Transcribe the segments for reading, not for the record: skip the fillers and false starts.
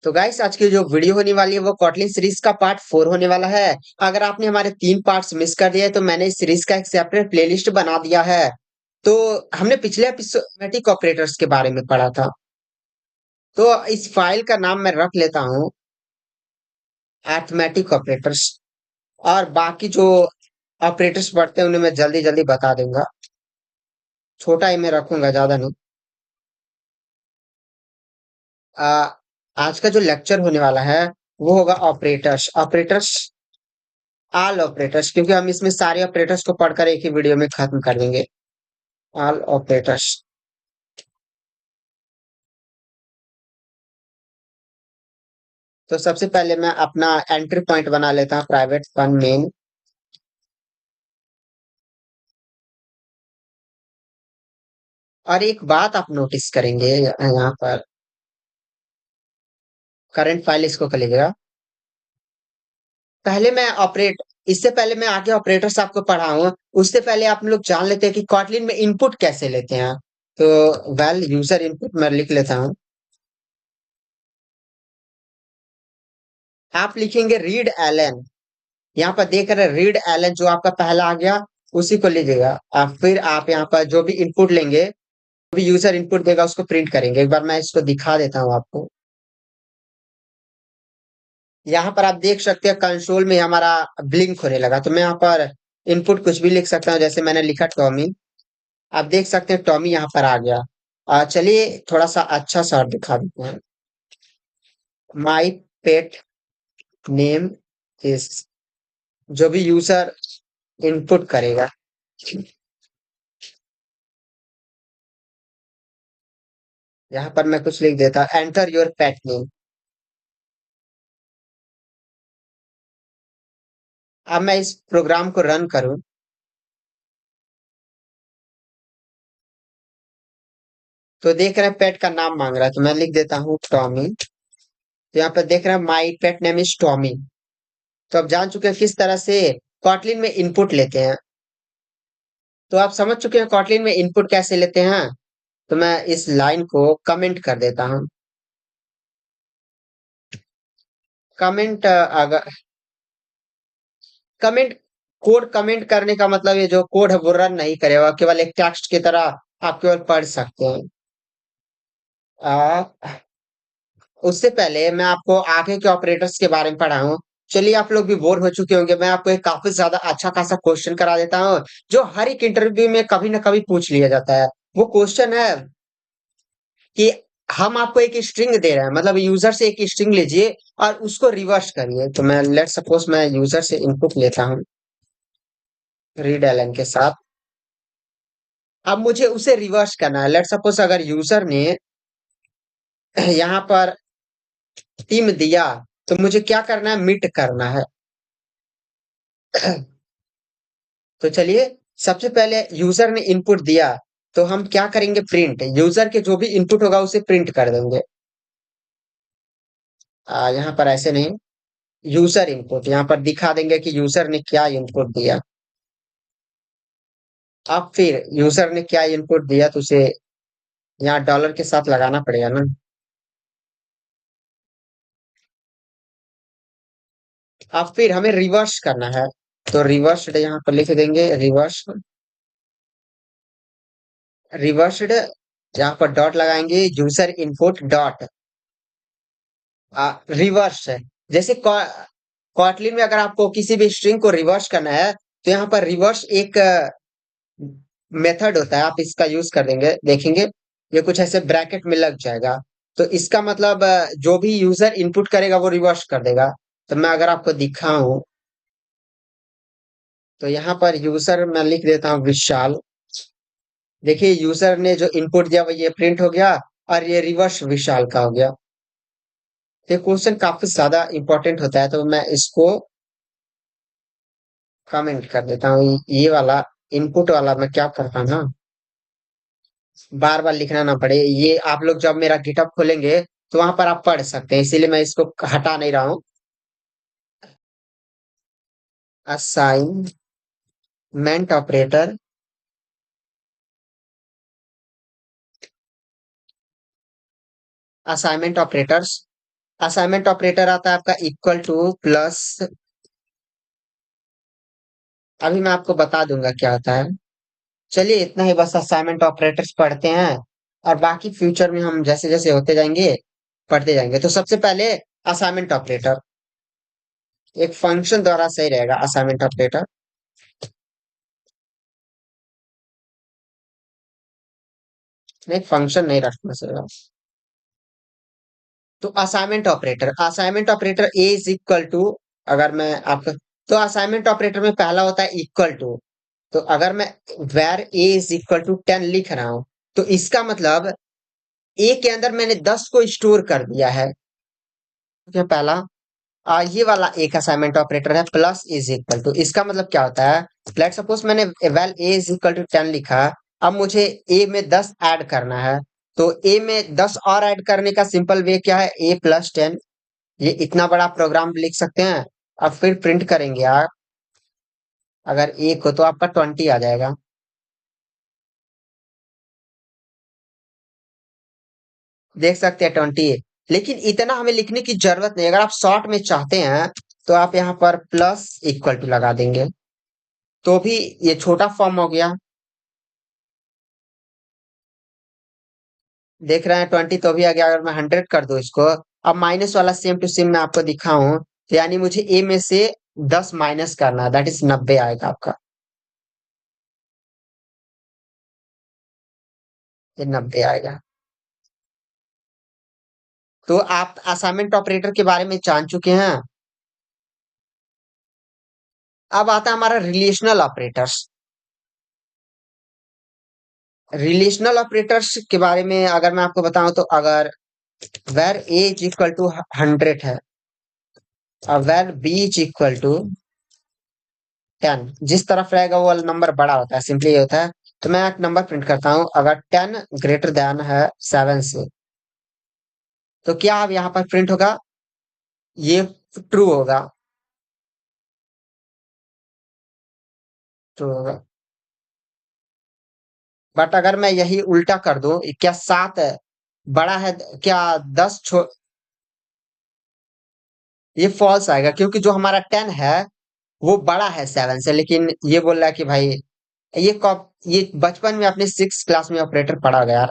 तो गाइस आज की जो वीडियो होने वाली है वो कॉटलिन सीरीज का पार्ट 4 होने वाला है। अगर आपने हमारे 3 पार्ट्स मिस कर दिए तो मैंने इस सीरीज का एक सेपरेट प्लेलिस्ट बना दिया है। तो हमने पिछले एपिसोड मैथमेटिक ऑपरेटर्स के बारे में पढ़ा था। तो इस फाइल का नाम मैं रख लेता हूँ अरिथमेटिक ऑपरेटर्स। और बाकी जो ऑपरेटर्स पढ़ते हैं उन्हें मैं जल्दी जल्दी बता दूंगा। छोटा ही मैं रखूंगा, ज्यादा नहीं। आ, आज का जो लेक्चर होने वाला है वो होगा ऑपरेटर्स ऑपरेटर्स ऑल ऑपरेटर्स, क्योंकि हम इसमें सारे ऑपरेटर्स को पढ़कर एक ही वीडियो में खत्म कर देंगे। All operators. तो सबसे पहले मैं अपना एंट्री पॉइंट बना लेता हूँ, प्राइवेट फन मेन। और एक बात आप नोटिस करेंगे यहाँ पर, करंट फाइल इसको कर लीजिएगा। पहले मैं ऑपरेट इससे पहले मैं आगे ऑपरेटर्स आपको पढ़ाऊंगा, उससे पहले आप लोग जान लेते हैं कि कॉटलिन में इनपुट कैसे लेते हैं। तो वेल यूजर इनपुट मैं लिख लेता हूँ। आप लिखेंगे रीड एलन। यहाँ पर देख रहे हैं रीड एलन, जो आपका पहला आ गया उसी को लीजिएगा। फिर आप यहाँ पर जो भी इनपुट लेंगे, जो भी यूजर इनपुट देगा उसको प्रिंट करेंगे। एक बार मैं इसको दिखा देता हूँ आपको। यहाँ पर आप देख सकते हैं कंसोल में हमारा ब्लिंक होने लगा। तो मैं यहाँ पर इनपुट कुछ भी लिख सकता हूँ, जैसे मैंने लिखा टॉमी। आप देख सकते हैं टॉमी यहाँ पर आ गया। चलिए थोड़ा सा अच्छा सा और दिखा देते हैं। माई पेट नेम इज, जो भी यूजर इनपुट करेगा। यहाँ पर मैं कुछ लिख देता, एंटर योर पेट नेम। अब मैं इस प्रोग्राम को रन करूं तो देख रहे हैं पेट का नाम मांग रहा है, तो मैं लिख देता हूँ टॉमी। तो यहाँ पर देख रहे हैं माई पेट नेम इज टॉमी। तो आप जान चुके हैं किस तरह से कॉटलिन में इनपुट लेते हैं। तो आप समझ चुके हैं कॉटलिन में इनपुट कैसे लेते हैं। तो मैं इस लाइन को कमेंट कर देता हूँ। कमेंट अगर कमेंट कोड कमेंट करने का मतलब ये जो कोड है वो रन नहीं करेगा, केवल एक टेक्स्ट की तरह आप केवल पढ़ सकते हैं। उससे पहले मैं आपको आगे के ऑपरेटर्स के बारे में पढ़ाऊं। चलिए आप लोग भी बोर हो चुके होंगे, मैं आपको एक काफी ज्यादा अच्छा खासा क्वेश्चन करा देता हूँ, जो हर एक इंटरव्यू में कभी ना कभी पूछ लिया जाता है। वो क्वेश्चन है कि हम आपको एक स्ट्रिंग दे रहे हैं, मतलब यूजर से एक स्ट्रिंग लीजिए और उसको रिवर्स करिए। तो मैं लेट सपोज मैं यूजर से इनपुट लेता हूँ रीड एलन के साथ। अब मुझे उसे रिवर्स करना है। लेट सपोज अगर यूजर ने यहाँ पर टीम दिया, तो मुझे क्या करना है, मिट करना है। तो चलिए, सबसे पहले यूजर ने इनपुट दिया, तो हम क्या करेंगे, प्रिंट। यूजर के जो भी इनपुट होगा उसे प्रिंट कर देंगे। यहाँ पर ऐसे नहीं, यूजर इनपुट यहाँ पर दिखा देंगे कि यूजर ने क्या इनपुट दिया। अब फिर यूजर ने क्या इनपुट दिया तो उसे यहाँ डॉलर के साथ लगाना पड़ेगा ना। अब फिर हमें रिवर्स करना है। तो रिवर्स्ड यहाँ पर लिख देंगे, रिवर्स रिवर्स्ड। यहाँ पर डॉट लगाएंगे, यूजर इनपुट डॉट रिवर्स है। जैसे कॉटलिन में अगर आपको किसी भी स्ट्रिंग को रिवर्स करना है, तो यहाँ पर रिवर्स एक मेथड होता है, आप इसका यूज कर देंगे, देखेंगे ये कुछ ऐसे ब्रैकेट में लग जाएगा। तो इसका मतलब जो भी यूजर इनपुट करेगा वो रिवर्स कर देगा। तो मैं अगर आपको दिखाऊं, तो यहाँ पर यूजर मैं लिख देता हूँ विशाल। देखिए यूजर ने जो इनपुट दिया वो ये प्रिंट हो गया, और ये रिवर्स विशाल का हो गया। तो ये क्वेश्चन काफी ज्यादा इंपॉर्टेंट होता है, तो मैं इसको कमेंट कर देता हूँ। ये वाला इनपुट वाला मैं क्या करता हूँ ना, बार बार लिखना ना पड़े। ये आप लोग जब मेरा गिटअप खोलेंगे तो वहां पर आप पढ़ सकते हैं, इसीलिए मैं इसको हटा नहीं रहा हूँ। Assignment operator, assignment operators. Assignment operator आता है आपका इक्वल टू प्लस। अभी मैं आपको बता दूंगा क्या होता है। चलिए इतना ही बस असाइनमेंट ऑपरेटर्स पढ़ते हैं, और बाकी फ्यूचर में हम जैसे जैसे होते जाएंगे पढ़ते जाएंगे। तो सबसे पहले असाइनमेंट ऑपरेटर एक फंक्शन द्वारा सही रहेगा। असाइनमेंट ऑपरेटर नहीं, फंक्शन नहीं रखना सर। तो assignment operator A is equal to, अगर मैं आपका, तो असाइनमेंट ऑपरेटर में पहला होता है इक्वल टू। तो अगर मैं where A is equal to 10 लिख रहा हूं, तो इसका मतलब ए के अंदर मैंने 10 को स्टोर कर दिया है। क्या पहला, ये वाला एक असाइनमेंट ऑपरेटर है प्लस इज इक्वल टू। इसका मतलब क्या होता है, लेट सपोज मैंने well A is equal to 10 लिखा। अब मुझे ए में 10 ऐड करना है। तो ए में 10 और ऐड करने का सिंपल वे क्या है, ए प्लस 10। ये इतना बड़ा प्रोग्राम लिख सकते हैं। अब फिर प्रिंट करेंगे आप, अगर एक हो तो आपका 20 आ जाएगा। देख सकते हैं 20। लेकिन इतना हमें लिखने की जरूरत नहीं, अगर आप शॉर्ट में चाहते हैं तो आप यहाँ पर प्लस इक्वल टू लगा देंगे, तो भी ये छोटा फॉर्म हो गया। देख रहे हैं 20 तो भी आ गया। अगर मैं 100 कर दूं इसको, अब माइनस वाला सेम टू सेम मैं आपको दिखाऊं, तो यानी मुझे ए में से 10 माइनस करना है, दैट इज 90 आएगा आपका। ये 90 आएगा। तो आप असाइनमेंट ऑपरेटर के बारे में जान चुके हैं। अब आता है हमारा रिलेशनल ऑपरेटर्स। रिलेशनल ऑपरेटर्स के बारे में अगर मैं आपको बताऊं, तो अगर where A is equal to 100 है, और where B is equal to 10, जिस तरफ रहेगा वो वाला नंबर बड़ा होता है, सिंपली ये होता है। तो मैं एक नंबर प्रिंट करता हूं, अगर 10 ग्रेटर देन है 7 से, तो क्या अब यहाँ पर प्रिंट होगा, ये ट्रू होगा। ट्रू होगा। बट अगर मैं यही उल्टा कर दूं, क्या 7 बड़ा है, क्या 10 ये फॉल्स आएगा, क्योंकि जो हमारा 10 है वो बड़ा है 7 से। लेकिन ये बोल रहा है कि भाई ये बचपन में अपने 6 क्लास में ऑपरेटर पढ़ा गया।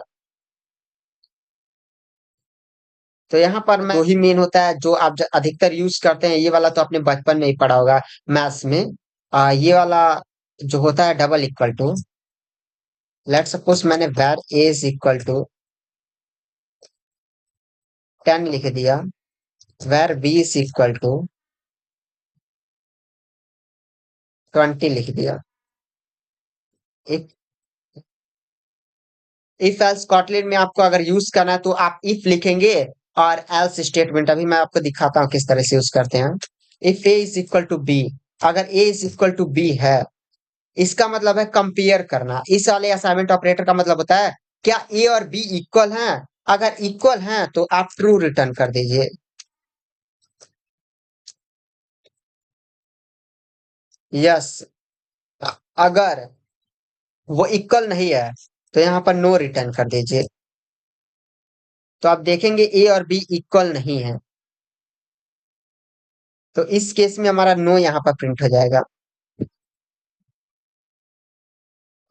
तो यहाँ पर मैं, दो ही मेन होता है जो आप अधिकतर यूज करते हैं। ये वाला तो आपने बचपन में ही पढ़ा होगा मैथ्स में। ये वाला जो होता है double equal to. Let suppose मैंने where A is equal to 10 लिख दिया, where B is equal to 20 लिख दिया। इफ इफ एल्स स्कॉटलैंड में आपको अगर यूज करना है, तो आप इफ लिखेंगे और एल्स स्टेटमेंट। अभी मैं आपको दिखाता हूँ किस तरह से यूज करते हैं। If A is equal to B, अगर A is equal to B है, इसका मतलब है कंपेयर करना। इस वाले असाइनमेंट ऑपरेटर का मतलब होता है क्या ए और बी इक्वल हैं। अगर इक्वल हैं तो आप ट्रू रिटर्न कर दीजिए। यस। अगर वो इक्वल नहीं है, तो यहाँ पर नो रिटर्न कर दीजिए। तो आप देखेंगे ए और बी इक्वल नहीं है, तो इस केस में हमारा नो यहाँ पर प्रिंट हो जाएगा।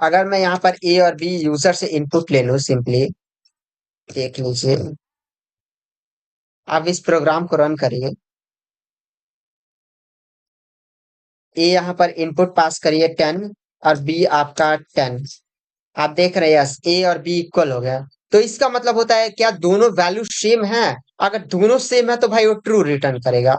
अगर मैं यहाँ पर ए और बी यूजर से इनपुट ले लूँ, सिंपली देख लीजिए। आप इस प्रोग्राम को रन करिए। ए यहाँ पर इनपुट पास करिए 10, और बी आपका 10। आप देख रहे हैं यस, ए और बी इक्वल हो गया। तो इसका मतलब होता है क्या दोनों वैल्यू सेम है। अगर दोनों सेम है तो भाई वो ट्रू रिटर्न करेगा।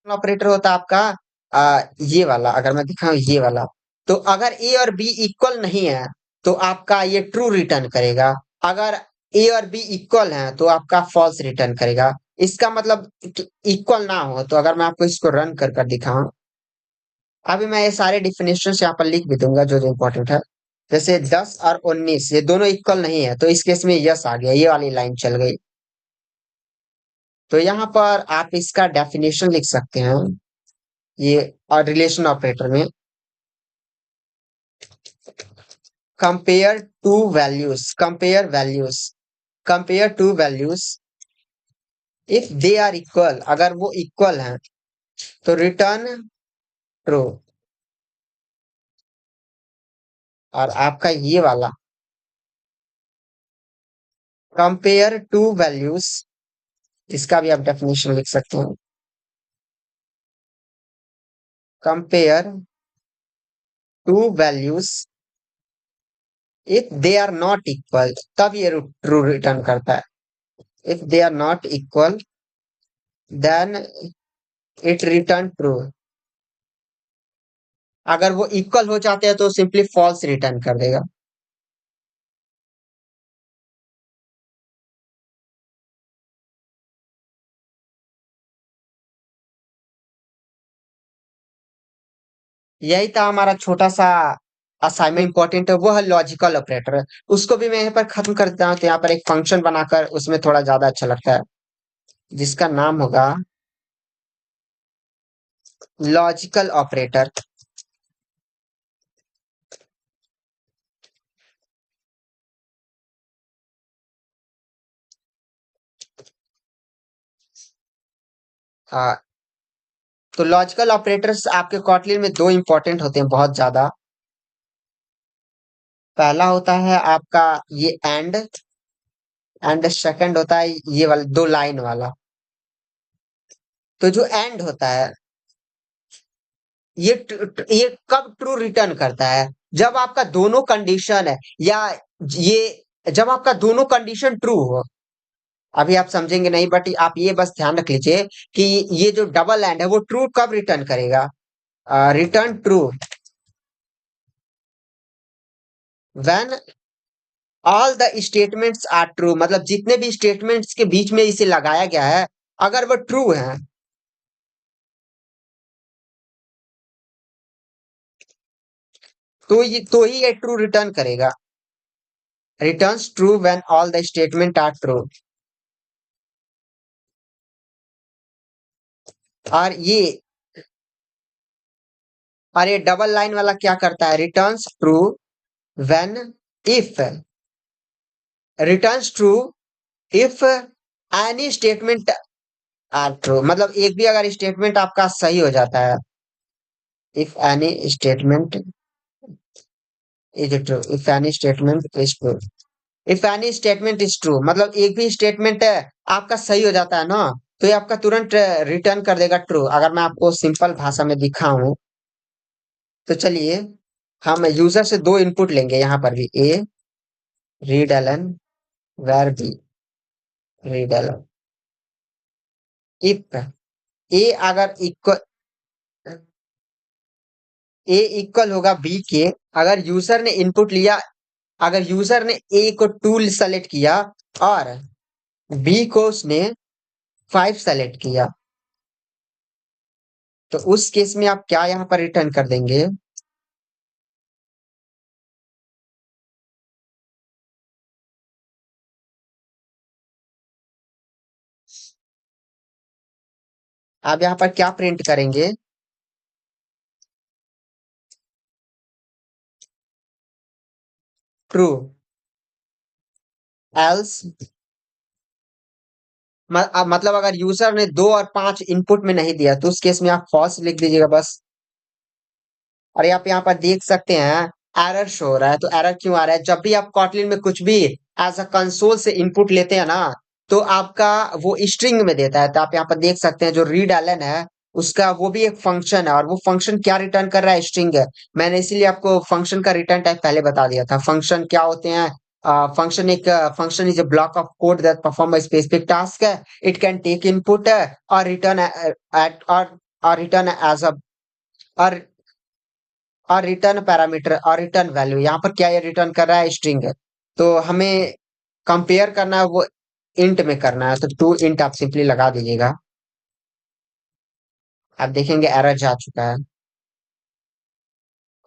ऑपरेटर होता है आपका ये वाला, अगर मैं दिखाऊं ये वाला। तो अगर ए और बी इक्वल नहीं है, तो आपका ये ट्रू रिटर्न करेगा। अगर ए और बी इक्वल है तो आपका फॉल्स रिटर्न करेगा। इसका मतलब इक्वल ना हो, तो अगर मैं आपको इसको रन कर कर दिखाऊं, अभी मैं ये सारे डिफिनेशन यहाँ पर लिख भी दूंगा जो जो इंपॉर्टेंट है। जैसे 10 और 19 ये दोनों इक्वल नहीं है, तो इस केस में यस आ गया, ये वाली लाइन चल गई। तो यहाँ पर आप इसका डेफिनेशन लिख सकते हैं, ये और रिलेशन ऑपरेटर में compare two values, compare values, compare two values if they are equal, अगर वो इक्वल हैं तो रिटर्न ट्रू। और आपका ये वाला, कंपेयर टू वैल्यूज, इसका भी आप डेफिनेशन लिख सकते हैं। Compare two values if they are not equal, तब ये ट्रू रिटर्न करता है। If they are not equal then it return true. अगर वो इक्वल हो जाते हैं तो सिंपली फॉल्स रिटर्न कर देगा। यही था हमारा छोटा सा असाइनमेंट। इंपॉर्टेंट है वो है लॉजिकल ऑपरेटर। उसको भी मैं यहाँ पर खत्म कर देता हूँ, तो यहाँ पर एक फंक्शन बनाकर उसमें थोड़ा ज्यादा अच्छा लगता है, जिसका नाम होगा लॉजिकल ऑपरेटर। हाँ, तो लॉजिकल ऑपरेटर्स आपके कॉटलिन में दो इंपॉर्टेंट होते हैं बहुत ज्यादा। पहला होता है आपका ये एंड सेकंड होता है ये वाला दो लाइन वाला। तो जो एंड होता है, ये कब ट्रू रिटर्न करता है? जब आपका दोनों कंडीशन है, या ये जब आपका दोनों कंडीशन ट्रू हो। अभी आप समझेंगे नहीं, बट आप ये बस ध्यान रख लीजिए कि ये जो डबल एंड है वो ट्रू कब रिटर्न करेगा? Return true when all the statements are true, मतलब जितने भी स्टेटमेंट्स के बीच में इसे लगाया गया है, अगर वो ट्रू है तो ही ये ट्रू रिटर्न करेगा। Returns true when all the statement are true. और ये डबल लाइन वाला क्या करता है? Returns true when if returns true if any statement are true, मतलब एक भी अगर स्टेटमेंट आपका सही हो जाता है। If any statement is true, if any statement is true, if any statement is true, मतलब एक भी स्टेटमेंट आपका सही हो जाता है ना, तो ये आपका तुरंत रिटर्न कर देगा ट्रू। अगर मैं आपको सिंपल भाषा में दिखाऊं, तो चलिए हम यूजर से दो इनपुट लेंगे, यहाँ पर भी ए रीड एलन वेर बी रीड एलन। इफ ए अगर इक्वल ए इक्वल होगा बी के, अगर यूजर ने इनपुट लिया, अगर यूजर ने ए को 2 सेलेक्ट किया और बी को उसने 5 सेलेक्ट किया, तो उस केस में आप क्या यहाँ पर रिटर्न कर देंगे? आप यहाँ पर क्या प्रिंट करेंगे? ट्रू। एल्स मतलब अगर यूजर ने 2 और 5 इनपुट में नहीं दिया, तो उस केस में आप फॉल्स लिख दीजिएगा बस। और आप यहाँ पर देख सकते हैं एरर शो हो रहा है। तो एरर क्यों आ रहा है? जब भी आप कॉटलिन में कुछ भी एज अ कंसोल से इनपुट लेते हैं ना, तो आपका वो स्ट्रिंग में देता है। तो आप यहाँ पर देख सकते हैं जो रीड एलन है, उसका वो भी एक फंक्शन है, और वो फंक्शन क्या रिटर्न कर रहा है? स्ट्रिंग है। मैंने इसीलिए आपको फंक्शन का रिटर्न टाइप पहले बता दिया था। फंक्शन क्या होते हैं? Function is a block of code that perform a specific task है। इट कैन टेक इनपुट और रिटर्न एट और रिटर्न एज अ और और रिटर्न पैरामीटर और रिटर्न वैल्यू। यहाँ पर क्या ये रिटर्न कर रहा है? स्ट्रिंग है। तो हमें कंपेयर करना है वो इंट में करना है, तो टू इंट आप सिंपली लगा दीजिएगा। आप देखेंगे एरर जा चुका है।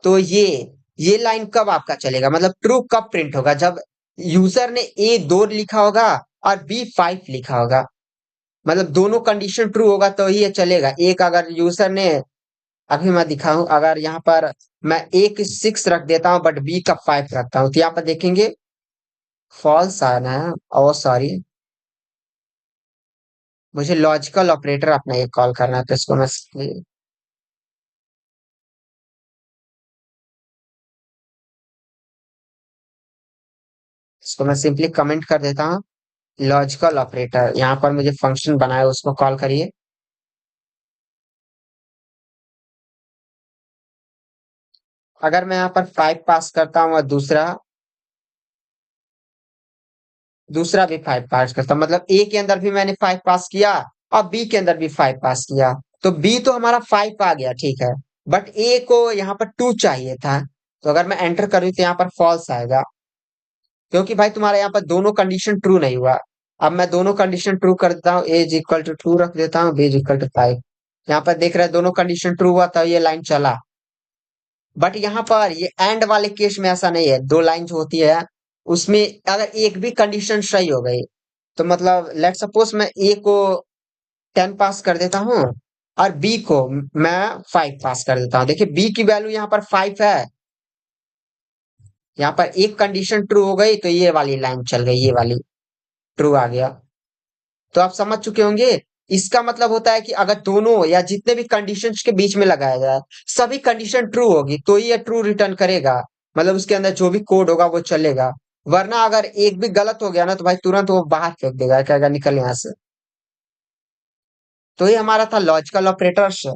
तो ये लाइन कब आपका चलेगा, मतलब ट्रू कब प्रिंट होगा? जब यूजर ने ए 2 लिखा होगा और बी 5 लिखा होगा, मतलब दोनों कंडीशन ट्रू होगा तो ही ये चलेगा। एक अगर यूजर ने, अभी मैं दिखाऊं, अगर यहाँ पर मैं ए की 6 रख देता हूँ बट बी का 5 रखता हूँ, तो यहाँ पर देखेंगे फॉल्स आना है। और सॉरी, मुझे लॉजिकल ऑपरेटर अपना ये कॉल करना है, तो इसको मैं सिंपली कमेंट कर देता हूँ। लॉजिकल ऑपरेटर यहाँ पर मुझे फंक्शन बनाया उसको कॉल करिए। अगर मैं यहाँ पर 5 पास करता हूँ और दूसरा दूसरा भी 5 पास करता हूँ, मतलब ए के अंदर भी मैंने 5 पास किया और बी के अंदर भी 5 पास किया, तो बी तो हमारा 5 आ गया, ठीक है। बट ए को यहाँ पर 2 चाहिए था, तो अगर मैं एंटर करूँ तो यहाँ पर फॉल्स आएगा, क्योंकि भाई तुम्हारे यहाँ पर दोनों कंडीशन ट्रू नहीं हुआ। अब मैं दोनों कंडीशन ट्रू कर देता हूँ, ए इज इक्वल टू 2 रख देता हूँ, बी इज इक्वल टू 5। यहाँ पर देख रहे हैं दोनों कंडीशन ट्रू हुआ तो ये लाइन चला। बट यहाँ पर ये एंड वाले केस में ऐसा नहीं है, दो लाइन जो होती है उसमें अगर एक भी कंडीशन सही हो गई, तो मतलब लेट सपोज मैं ए को 10 पास कर देता हूँ और बी को मैं 5 पास कर देता हूँ। देखिए बी की वैल्यू यहाँ पर 5 है, यहाँ पर एक कंडीशन ट्रू हो गई तो ये वाली लाइन चल गई, ये वाली ट्रू आ गया। तो आप समझ चुके होंगे। इसका मतलब होता है कि अगर दोनों या जितने भी कंडीशंस के बीच में लगाया जाए, सभी कंडीशन ट्रू होगी तो ये ट्रू रिटर्न करेगा, मतलब उसके अंदर जो भी कोड होगा वो चलेगा। वरना अगर एक भी गलत हो गया ना तो भाई तुरंत वो बाहर फेंक देगा, कहेगा निकल यहाँ से। तो ये हमारा था लॉजिकल ऑपरेटर्स।